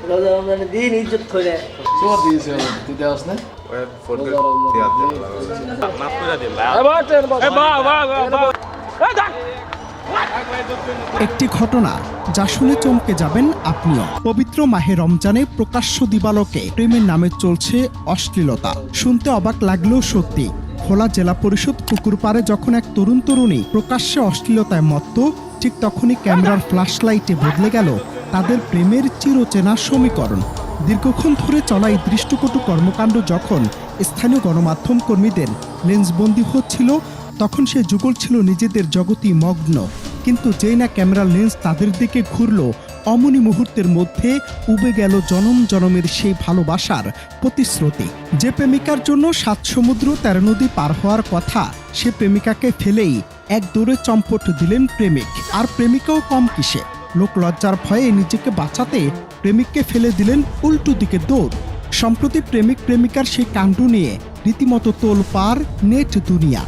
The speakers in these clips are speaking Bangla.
রমজানের দিন ইজ্জত করে সব দিয়েছে তুই দেওয়াস না একটি ঘটনা যা শুনে চমকে যাবেন আপনিও। পবিত্র মাহে রমজানে প্রকাশ্য দিবালোকে প্রেমের নামে চলছে অশ্লীলতা। শুনতে অবাক লাগলেও সত্যি। ভোলা জেলা পরিষদ পুকুর পাড়ে যখন এক তরুণী প্রকাশ্যে অশ্লীলতায় মত্ত, ঠিক তখনই ক্যামেরার ফ্ল্যাশ লাইটে বদলে গেল তাদের প্রেমের চিরচেনা সমীকরণ। দীর্ঘক্ষণ ধরে চলা এই দৃষ্টকটু কর্মকাণ্ড যখন স্থানীয় গণমাধ্যম কর্মীদের লেন্সবন্দি হচ্ছিল, তখন সে যুগল ছিল নিজেদের জগতেই মগ্ন। কিন্তু যেই না ক্যামেরার লেন্স তাদের দিকে ঘুরল, অমনি মুহূর্তের মধ্যে উবে গেল জনম জনমের সেই ভালোবাসার প্রতিশ্রুতি। যে প্রেমিকার জন্য ৭ সমুদ্র ১৩ নদী পার হওয়ার কথা, সে প্রেমিকাকে ফেলেই এক দৌড়ে চম্পট দিলেন প্রেমিক। আর প্রেমিকাও কম কিসে, লোক লজ্জার ভয়ে নিজেকে বাঁচাতে প্রেমিককে ফেলে দিলেন উল্টো দিকে দৌড়। সম্প্রতি প্রেমিক প্রেমিকার সেই কাণ্ড নিয়ে রীতিমতো তোলপাড় নেট দুনিয়া।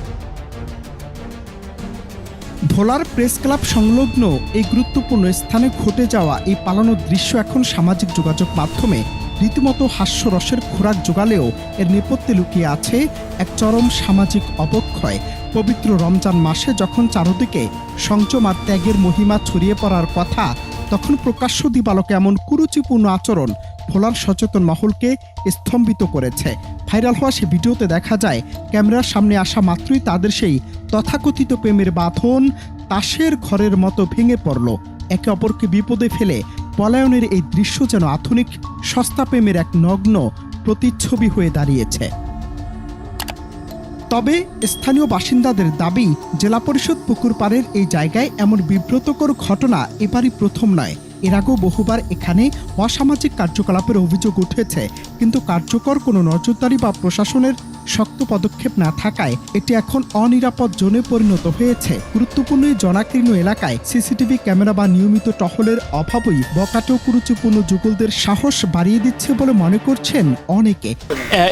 ভোলার প্রেস ক্লাব সংলগ্ন এই গুরুত্বপূর্ণ স্থানে ঘটে যাওয়া এই পালানোর দৃশ্য এখন সামাজিক যোগাযোগ মাধ্যমে রীতিমতো হাস্যরসের খোরাক জোগালেও এর নেপথ্যে লুকিয়ে আছে এক চরম সামাজিক অবক্ষয়। পবিত্র রমজান মাসে যখন চারদিকে সংযম আর ত্যাগের মহিমা ছড়িয়ে পড়ার কথা, তখন প্রকাশ্য দিবালোকে এমন কুরুচিপূর্ণ আচরণ ভোলার সচেতন মহলকে স্তম্ভিত করেছে। ভাইরাল হওয়া সে ভিডিওতে দেখা যায় ক্যামেরার সামনে আসা মাত্রই তাদের সেই তথাকথিত প্রেমের বাঁধন তাসের ঘরের মতো ভেঙে পড়ল। একে অপরকে বিপদে ফেলে পলায়নের এই দৃশ্য যেন আধুনিক সস্তা প্রেমের এক নগ্ন প্রতিচ্ছবি হয়ে দাঁড়িয়েছে। তবে স্থানীয় বাসিন্দাদের দাবি, জেলা পরিষদ পুকুর পাড়ের এই জায়গায় এমন বিব্রতকর ঘটনা এবারই প্রথম নয়। এর আগেও বহুবার এখানে অসামাজিক কার্যকলাপের অভিযোগ উঠেছে, কিন্তু কার্যকর কোনো নজরদারি বা প্রশাসনের শক্ত পদক্ষেপ না থাকায় এটি এখন অনিরাপদ জোনে পরিণত হয়েছে। গুরুত্বপূর্ণ এই জনাকীর্ণ এলাকায় সিসিটিভি ক্যামেরা বা নিয়মিত টহলের অভাবই বকাটে কুরুচিপূর্ণ যুগলদের সাহস বাড়িয়ে দিচ্ছে বলে মনে করছেন অনেকে।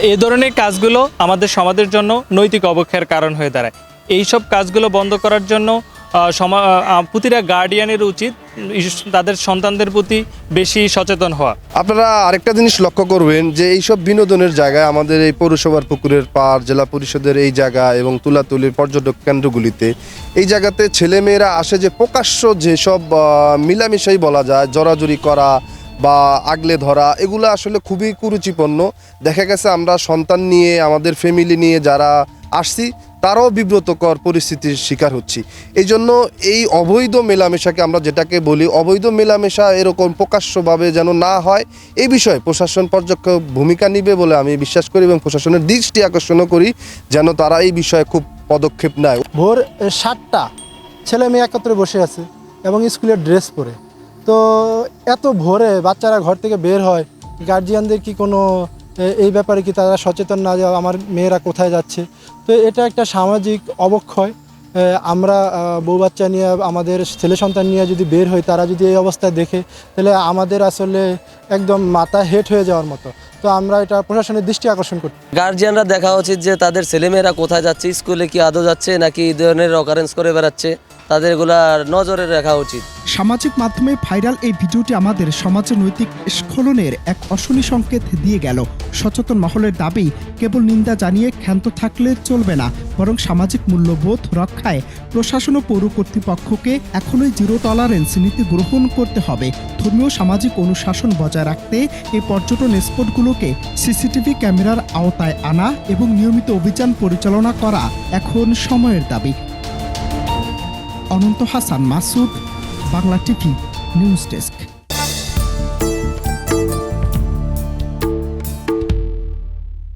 এই ধরনের কাজগুলো আমাদের সমাজের জন্য নৈতিক অবক্ষয়ের কারণ হয়ে দাঁড়ায়। এইসব কাজগুলো বন্ধ করার জন্য প্রতিটা গার্ডিয়ানের উচিত তাদের সন্তানদের প্রতি বেশি সচেতন হওয়া। আপনারা আরেকটা জিনিস লক্ষ্য করবেন যে এইসব বিনোদনের জায়গায় আমাদের এই পৌরসভার পুকুরের পাড়, জেলা পরিষদের এই জায়গা এবং তুলাতুলির পর্যটক কেন্দ্রগুলিতে এই জায়গাতে ছেলেমেয়েরা আসে যে প্রকাশ্য যেসব মিলামিশাই বলা যায়, জড়াজড়ি করা বা আগলে ধরা, এগুলো আসলে খুবই কুরুচিপূর্ণ। দেখা গেছে আমরা সন্তান নিয়ে, আমাদের ফ্যামিলি নিয়ে যারা আসছি তারাও বিব্রতকর পরিস্থিতির শিকার হচ্ছি। এই জন্য এই অবৈধ মেলামেশাকে আমরা যেটাকে বলি অবৈধ মেলামেশা, এরকম প্রকাশ্যভাবে যেন না হয়, এই বিষয়ে প্রশাসন পর্যাপ্ত ভূমিকা নিবে বলে আমি বিশ্বাস করি এবং প্রশাসনের দৃষ্টি আকর্ষণও করি যেন তারা এই বিষয়ে খুব পদক্ষেপ নেয়। ভোর 7টা ছেলে মেয়ে একত্রে বসে আছে এবং স্কুলের ড্রেস পরে, তো এত ভোরে বাচ্চারা ঘর থেকে বের হয়, গার্জিয়ানদের কি কোনো এই ব্যাপারে কি তারা সচেতন না যে আমার মেয়েরা কোথায় যাচ্ছে? তো এটা একটা সামাজিক অবক্ষয়। আমরা বউ বাচ্চা নিয়ে, আমাদের ছেলে সন্তান নিয়ে যদি বের হই, তারা যদি এই অবস্থায় দেখে, তাহলে আমাদের আসলে একদম মাথা হেট হয়ে যাওয়ার মতো। তো আমরা এটা প্রশাসনের দৃষ্টি আকর্ষণ করি। গার্জিয়ানরা দেখা উচিত যে তাদের ছেলেমেয়েরা কোথায় যাচ্ছে, স্কুলে কি আদৌ যাচ্ছে নাকি এই ধরনের অকারেন্স করে বেড়াচ্ছে, তাদের এগুলা নজরে রাখা উচিত। সামাজিক মাধ্যমে ভাইরাল এই ভিডিওটি আমাদের সমাজের নৈতিক স্খলনের এক অশনি সংকেত দিয়ে গেল। সচেতন মহলের দাবি, কেবল নিন্দা জানিয়ে ক্ষান্ত থাকলে চলবে না, বরং সামাজিক মূল্যবোধ রক্ষায় প্রশাসন ও পৌর কর্তৃপক্ষকে এখনই জিরো টলারেন্স নীতি গ্রহণ করতে হবে। ধর্মীয় সামাজিক অনুশাসন বজায় রাখতে এই পর্যটন স্পটগুলোকে সিসিটিভি ক্যামেরার আওতায় আনা এবং নিয়মিত অভিযান পরিচালনা করা এখন সময়ের দাবি। Ananta Hasan Masud, Bangla TV news desk.